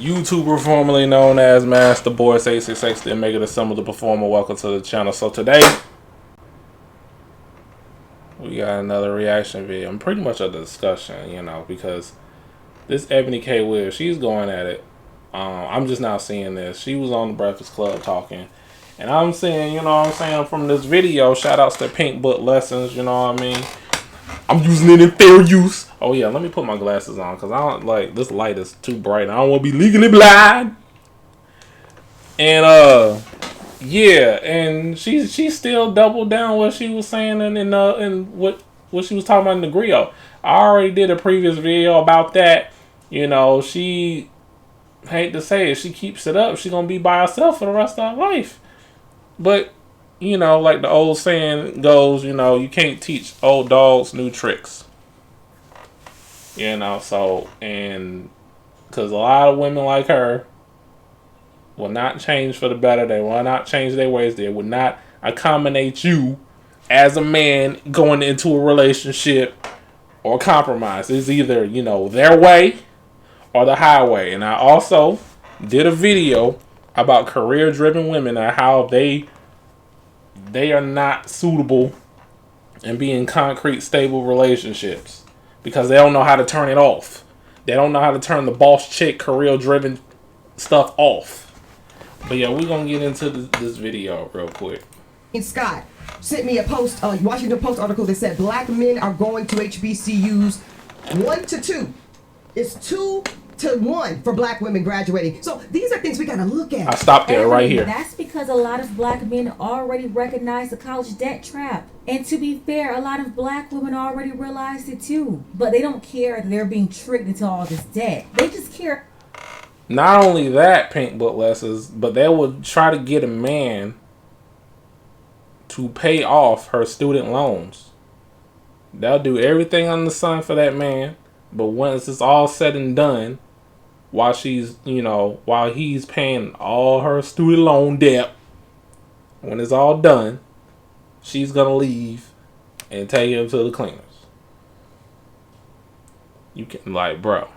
YouTuber formerly known as MasterBoris 866, the Omega the Symbol, the Performer. Welcome to the channel. So today we got another reaction video. I'm pretty much a discussion, you know, because this Eboni K Williams, she's going at it. I'm just now seeing this. She was on the Breakfast Club talking, and I'm saying, you know what I'm saying, from this video, shout outs to Pink Book Lessons, you know what I mean? I'm using it in fair use. Oh yeah, let me put my glasses on because I don't like this light is too bright. I don't want to be legally blind. And yeah, and she still doubled down what she was saying and what she was talking about in the grill. I already did a previous video about that. You know, she hate to say it, she keeps it up, she's gonna be by herself for the rest of her life. But you know, like the old saying goes, you know, you can't teach old dogs new tricks. You know, so, and because a lot of women like her will not change for the better. They will not change their ways. They will not accommodate you as a man going into a relationship or compromise. It's either, you know, their way or the highway. And I also did a video about career-driven women and how they are not suitable and be in concrete, stable relationships because they don't know how to turn it off. They don't know how to turn the boss chick, career-driven stuff off. But yeah, we're going to get into this video real quick. Scott sent me a post, Washington Post article that said black men are going to HBCUs 1-2. It's 2-1 for black women graduating. So these are things we got to look at. I stopped there right here. That's because a lot of black men already recognize the college debt trap. And to be fair, a lot of black women already realized it too. But they don't care that they're being tricked into all this debt. They just care. Not only that, Pink Book Lessons, but they will try to get a man to pay off her student loans. They'll do everything under the sun for that man. But once it's all said and done, while she's, you know, while he's paying all her student loan debt, when it's all done, she's gonna leave and take him to the cleaners. You can, like, bro,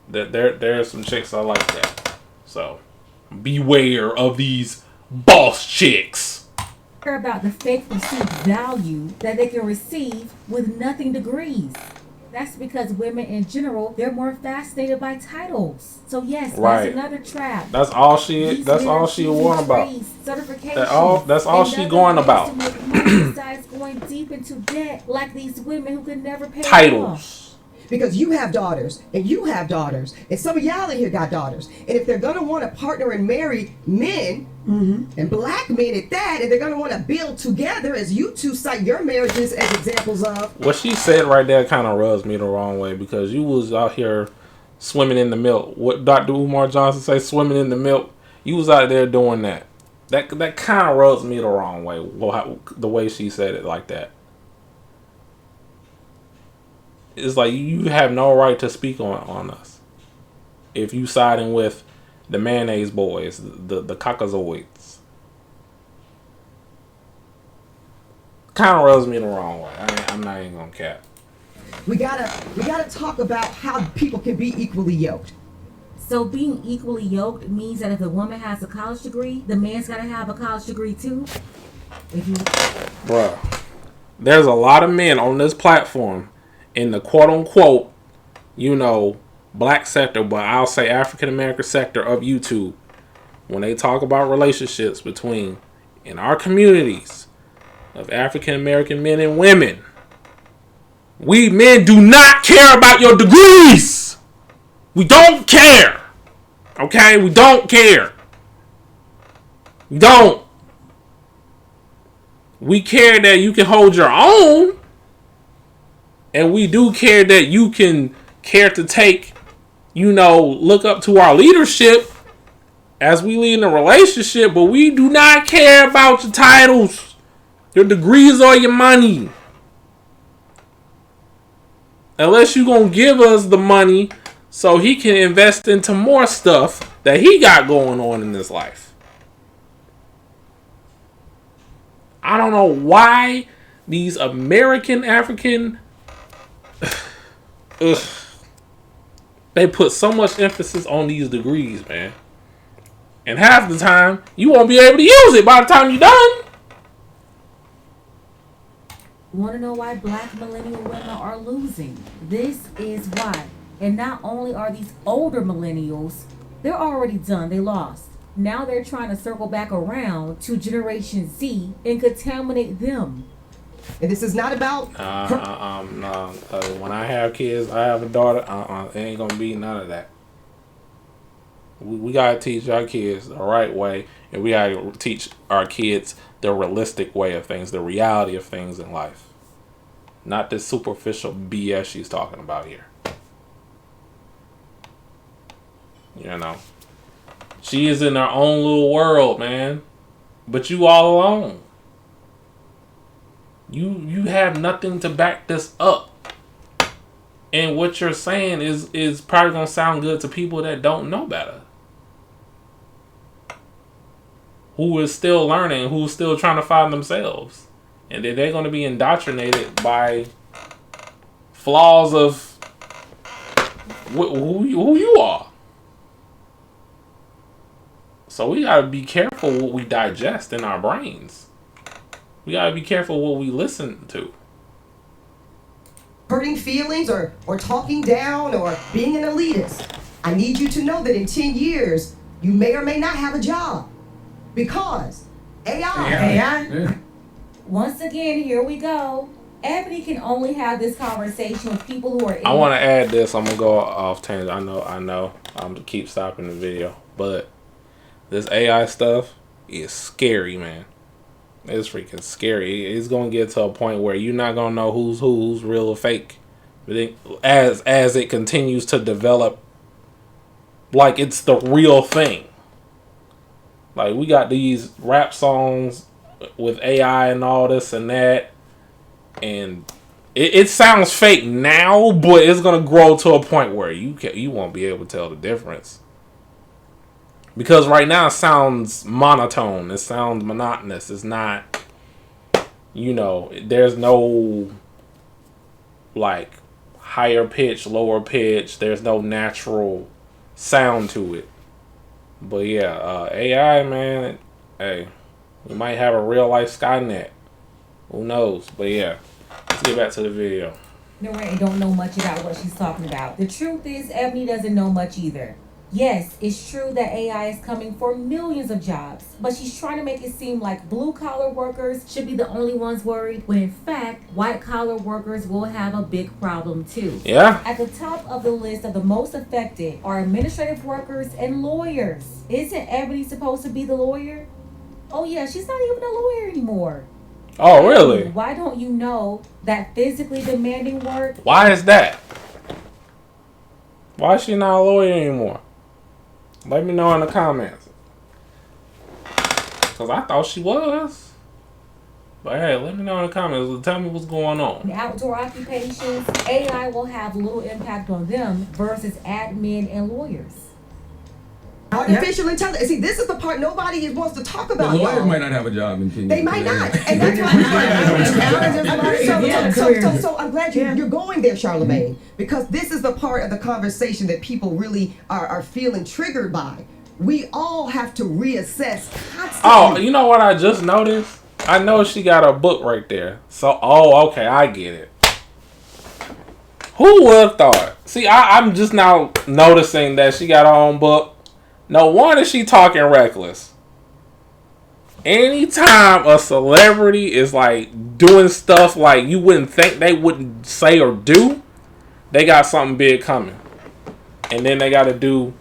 there are some chicks I like that. So beware of these boss chicks. Care about the fake perceived value that they can receive with nothing degrees. That's because women in general, they're more fascinated by titles. So yes, right. That's another trap. That's all she. That's all she want about. That's all she going about. Besides going deep into debt, like these women who could never pay titles. Off. Because you have daughters, and you have daughters, and some of y'all in here got daughters. And if they're gonna want to partner and marry men, and black men at that, and they're gonna want to build together, as you two cite your marriages as examples of. What she said right there kind of rubs me the wrong way because you was out here swimming in the milk. What Dr. Umar Johnson say, swimming in the milk. You was out there doing that. That kind of rubs me the wrong way. The way she said it like that. It's like you have no right to speak on us if you siding with the mayonnaise boys, the caucasoids. Kind of rubs me the wrong way. I'm not even gonna cap. We gotta talk about how people can be equally yoked. So being equally yoked means that if the woman has a college degree, the man's gotta have a college degree too. Bruh, there's a lot of men on this platform in the quote-unquote, you know, black sector, but I'll say African-American sector of YouTube, when they talk about relationships between, in our communities, of African-American men and women, we men do not care about your degrees. We don't care. Okay? We don't care. We don't. We care that you can hold your own. And we do care that you can care to take, you know, look up to our leadership as we lead in a relationship. But we do not care about your titles, your degrees, or your money. Unless you're going to give us the money so he can invest into more stuff that he got going on in his life. I don't know why these American African They put so much emphasis on these degrees, man. And half the time, you won't be able to use it by the time you're done. Want to know why black millennial women are losing? This is why. And not only are these older millennials, they're already done, they lost. Now they're trying to circle back around to Generation Z and contaminate them. And this is not about... No. When I have kids, I have a daughter, it ain't gonna be none of that. We gotta teach our kids the right way, and we gotta teach our kids the realistic way of things, the reality of things in life. Not this superficial BS she's talking about here. You know. She is in her own little world, man. But you all alone. You have nothing to back this up. And what you're saying is probably gonna sound good to people that don't know better. Who is still learning, who's still trying to find themselves. And then they're going to be indoctrinated by flaws of who you are. So we got to be careful what we digest in our brains. We got to be careful what we listen to. Hurting feelings or talking down or being an elitist. I need you to know that in 10 years, you may or may not have a job. Because AI. Yeah. Once again, here we go. Ebony can only have this conversation with people who are I want to add this. I'm going to go off tangent. I know. I'm going to keep stopping the video. But this AI stuff is scary, man. It's freaking scary. It's going to get to a point where you're not going to know who's real or fake. But as it continues to develop, like it's the real thing. Like, we got these rap songs with AI and all this and that. And it sounds fake now, but it's going to grow to a point where you won't be able to tell the difference. Because right now it sounds monotone. It sounds monotonous. It's not, there's no, like, higher pitch, lower pitch. There's no natural sound to it. But yeah, AI, man, hey, we might have a real life Skynet. Who knows? But yeah, let's get back to the video. Narrator don't know much about what she's talking about. The truth is, Ebony doesn't know much either. Yes, it's true that AI is coming for millions of jobs, but she's trying to make it seem like blue-collar workers should be the only ones worried, when in fact, white-collar workers will have a big problem too. Yeah. At the top of the list of the most affected are administrative workers and lawyers. Isn't Ebony supposed to be the lawyer? Oh yeah, she's not even a lawyer anymore. Oh, really? Why don't you know that physically demanding work... Why is that? Why is she not a lawyer anymore? Let me know in the comments. Because I thought she was. But hey, let me know in the comments. Tell me what's going on. In outdoor occupations, AI will have little impact on them versus admin and lawyers. Artificial intelligence. See, this is the part nobody wants to talk about. The lawyer might not have a job in 10 years. They might not. And that's why so I'm glad you're going there, Charlemagne, because this is the part of the conversation that people really are feeling triggered by. We all have to reassess constantly. Oh, you know what I just noticed? I know she got a book right there. So, okay, I get it. Who would have thought? See, I'm just now noticing that she got her own book. No wonder she talking reckless. Anytime a celebrity is like doing stuff like you wouldn't think they wouldn't say or do, they got something big coming. And then they got to do,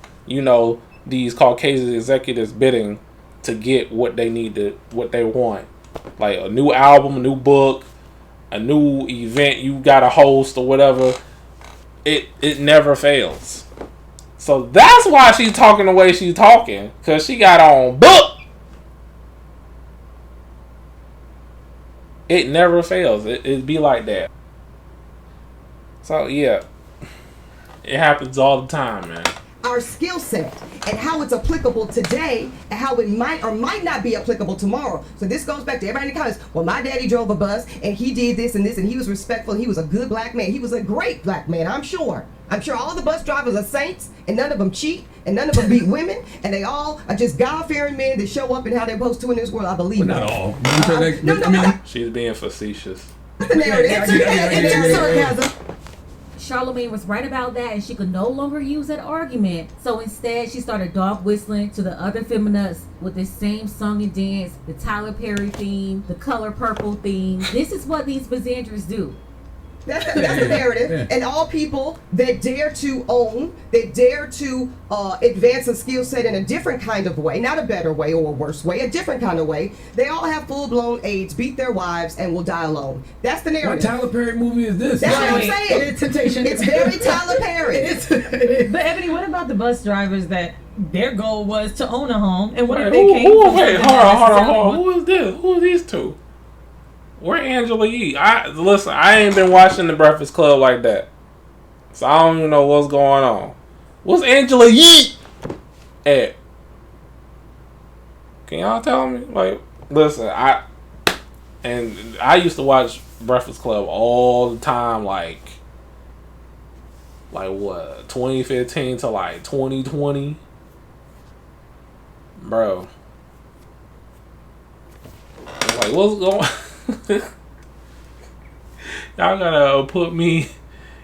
these Caucasian executives bidding to get what they need what they want. Like a new album, a new book, a new event you got to host or whatever. It never fails. So that's why she's talking the way she's talking. Because she got her own book. It never fails. It be like that. So, yeah. It happens all the time, man. Our skill set and how it's applicable today and how it might or might not be applicable tomorrow. So this goes back to everybody in the comments. Well, my daddy drove a bus and he did this and he was respectful. He was a good black man. He was a great black man, I'm sure. I'm sure all the bus drivers are saints, and none of them cheat, and none of them beat women, and they all are just God-fearing men that show up and how they're supposed to in this world. I believe But that. not all. No. She's being facetious. That's the narrative. It's sarcasm. Charlamagne was right about that, and she could no longer use that argument. So instead, she started dog whistling to the other feminists with this same song and dance, the Tyler Perry theme, the color purple theme. This is what these misandrists do. That's the narrative. Yeah. And all people that dare to own, that dare to advance a skill set in a different kind of way, not a better way or a worse way, a different kind of way, they all have full-blown AIDS, beat their wives, and will die alone. That's the What narrative. Tyler Perry movie is this? That's what I'm saying. It's Temptation. It's very Tyler Perry. But Ebony, what about the bus drivers that their goal was to own a home, and what if Wait, they came from wait, something hold that on. Who is this? Who are these two? Where Angela Yee? I ain't been watching The Breakfast Club like that, so I don't even know what's going on. What's Angela Yee at? Can y'all tell me? Like, listen, I used to watch Breakfast Club all the time, like what, 2015 to like 2020, bro. Like, what's going? Y'all gotta put me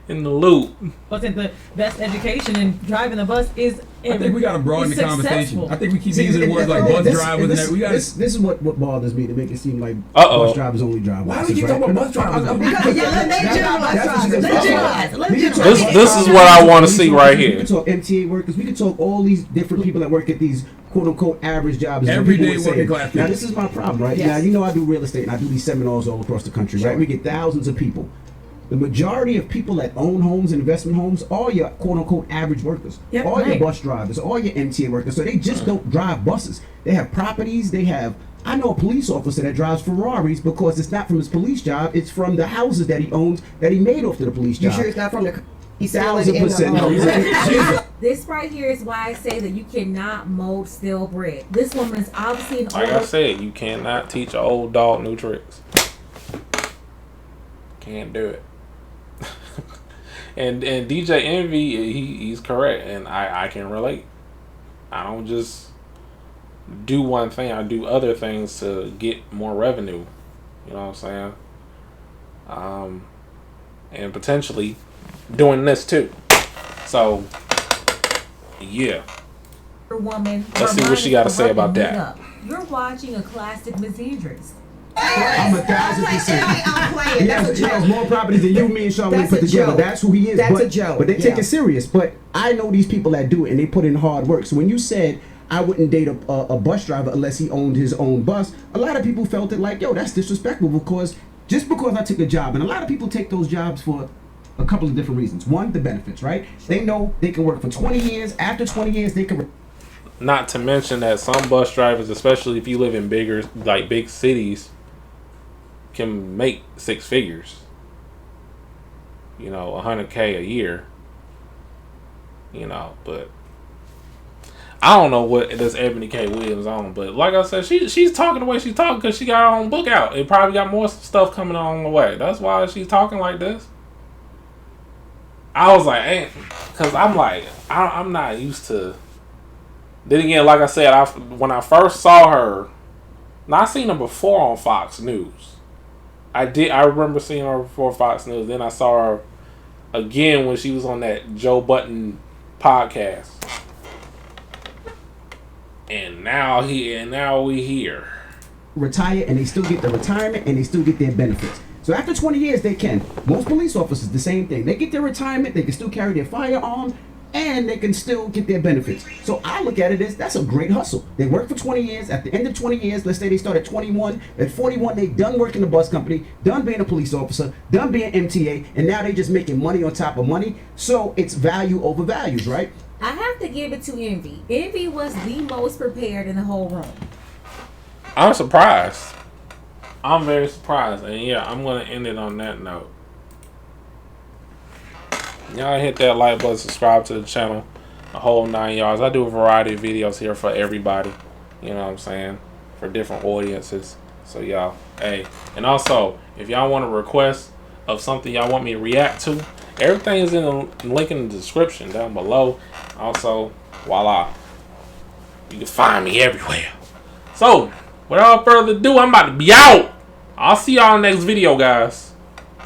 in the loop. wasn't the best education in driving the bus is. I think we gotta broaden the conversation. successful. I think we keep using words like bus drivers and that. We gotta. This is what bothers me, to make it seem like Uh-oh. bus drivers only drive Why do buses, we keep right? talking about bus drivers? Because they generalize. This is what I want to see right We here. can talk MTA workers. We can talk all these different people that work at these quote unquote average jobs. Everyday People would say, working class people. Now this is my problem, right? Yes. Now you know I do real estate and I do these seminars all across the country, right? We get thousands of people. The majority of people that own homes and investment homes are your quote unquote average workers. Yep, all your right. bus drivers, all your MTA workers. So they just don't drive buses. They have properties, they have. I know a police officer that drives Ferraris because it's not from his police job, it's from the houses that he owns that he made off to the police You job. sure it's not from the? He's selling in 1,000%. No, he's the. This right here is why I say that you cannot mold stale bread. This woman is obviously an Like I said, you cannot teach an old dog new tricks. Can't do it. and DJ Envy, he's correct, and I can relate. I don't just do one thing; I do other things to get more revenue. You know what I'm saying? And potentially doing this too. So, yeah. woman. Let's see what she got to say about that. Up. You're watching a classic misandrist. I'm 1,000%. I'm playing. He That's a has joke. more properties than you, me, and Charlamagne That's put a together. joke. That's who he is. That's but, a joke. But they take Yeah. it serious. But I know these people that do it, and they put in hard work. So when you said I wouldn't date a bus driver unless he owned his own bus, a lot of people felt it like, yo, that's disrespectful because just because I took a job, and a lot of people take those jobs for a couple of different reasons. One, the benefits, right? They know they can work for 20 years. After 20 years, they can. Not to mention that some bus drivers, especially if you live in big cities, can make six figures. You know, $100K a year. You know, but I don't know what does Eboni K Williams on, but like I said, she's talking the way she's talking because she got her own book out. It probably got more stuff coming on the way. That's why she's talking like this. I was like, hey, because I'm not used to. Then again, like I said, when I first saw her, now I seen her before on Fox News. I remember seeing her before Fox News. Then I saw her again when she was on that Joe Budden podcast. And now we here. Retire and they still get the retirement and they still get their benefits. So after 20 years, they can. Most police officers, the same thing. They get their retirement, they can still carry their firearm, and they can still get their benefits. So I look at it as that's a great hustle. They work for 20 years. At the end of 20 years, let's say they start at 21. At 41, they done working the bus company, done being a police officer, done being MTA, and now they just making money on top of money. So it's value over values, right? I have to give it to Envy. Envy was the most prepared in the whole room. I'm surprised. I'm very surprised. And yeah, I'm going to end it on that note. Y'all hit that like button, subscribe to the channel, the whole 9 yards. I do a variety of videos here for everybody. You know what I'm saying? For different audiences. So y'all, hey. And also, if y'all want a request of something y'all want me to react to, Everything is in the link in the description down below. Also, voila. You can find me everywhere. So, without further ado, I'm about to be out. I'll see y'all in the next video, guys.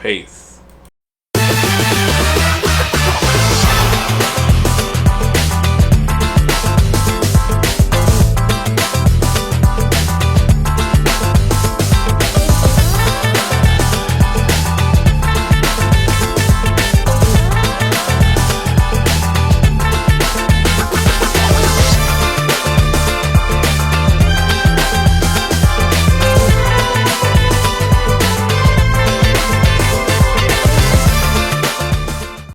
Peace.